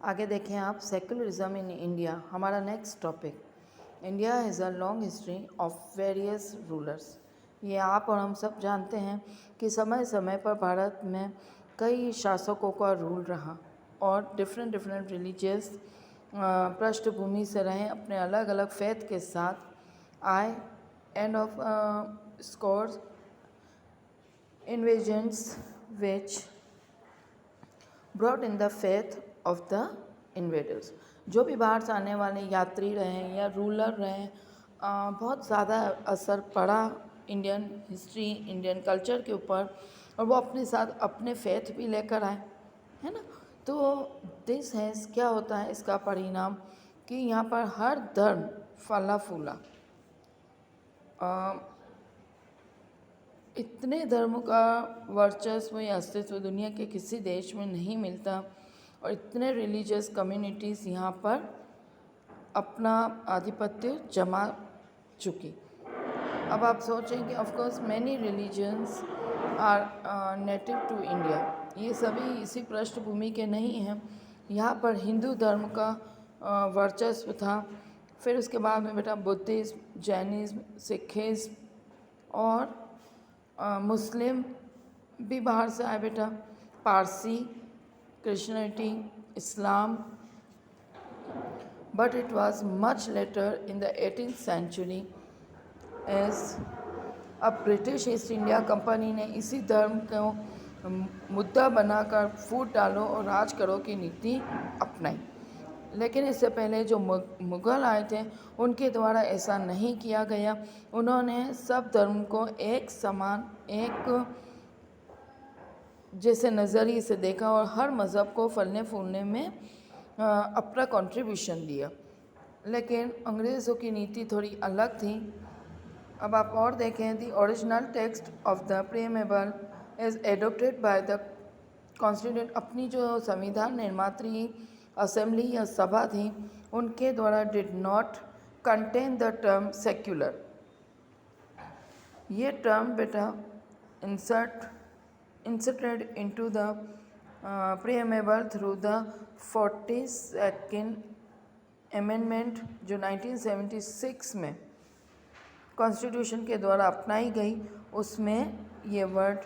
आगे देखें आप सेकुलरिज्म इन इंडिया, हमारा next topic. India has a long history of various rulers. ये आप और हम सब जानते हैं कि समय समय पर भारत में कई शासकों का रूल रहा और डिफरेंट डिफरेंट रिलीजियस पृष्ठभूमि से रहे, अपने अलग अलग फेथ के साथ आए। End of scores invasions which brought in the faith of the invaders। जो भी बाहर से आने वाले यात्री रहे या रूलर रहे, बहुत ज़्यादा असर पड़ा इंडियन हिस्ट्री, इंडियन कल्चर के ऊपर, और वो अपने साथ अपने फेथ भी लेकर आए, है ना। तो दिस हैज़ क्या होता है इसका परिणाम कि यहाँ पर हर धर्म फला फूला। इतने धर्मों का वर्चस्व या अस्तित्व दुनिया के किसी देश में नहीं मिलता, और इतने रिलीजियस कम्युनिटीज़ यहाँ पर अपना आधिपत्य जमा चुकी। अब आप सोचें कि of course many religions are native to India, ये सभी इसी पृष्ठभूमि के नहीं हैं। यहाँ पर हिंदू धर्म का वर्चस्व था, फिर उसके बाद में बेटा बुद्धिज़्म, जैनिज़्म, सिखिज़्म और मुस्लिम भी बाहर से आए बेटा, पारसी, क्रिश्चियनिटी, इस्लाम। But it was much later in the 18th century as अब ब्रिटिश ईस्ट इंडिया कंपनी ने इसी धर्म को मुद्दा बनाकर फूट डालो और राज करो की नीति अपनाई। लेकिन इससे पहले जो मुग़ल आए थे उनके द्वारा ऐसा नहीं किया गया। उन्होंने सब धर्म को एक समान, एक जैसे नज़रिए से देखा और हर मज़हब को फलने फूलने में अपना कंट्रीब्यूशन दिया। लेकिन अंग्रेज़ों की नीति थोड़ी अलग थी। अब आप और देखें, the original text of the preamble is adopted by the constituent. अपनी जो संविधान निर्मात्री असेंबली या सभा थी उनके द्वारा did not contain the term secular. ये टर्म बेटा inserted into the preamble through the 42nd amendment जो 1976 में कॉन्स्टिट्यूशन के द्वारा अपनाई गई, उसमें ये वर्ड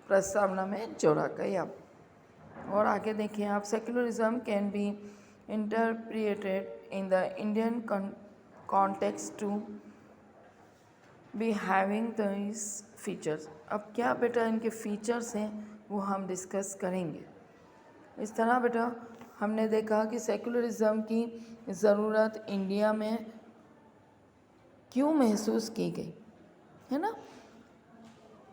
प्रस्तावना में जोड़ा गया। और आगे देखिए आप, secularism can be interpreted in the Indian context to be having this features. अब क्या बेटा इनके फीचर्स हैं वो हम डिस्कस करेंगे। इस तरह बेटा हमने देखा कि सेक्युलरिज्म की ज़रूरत इंडिया में क्यों महसूस की गई, है ना।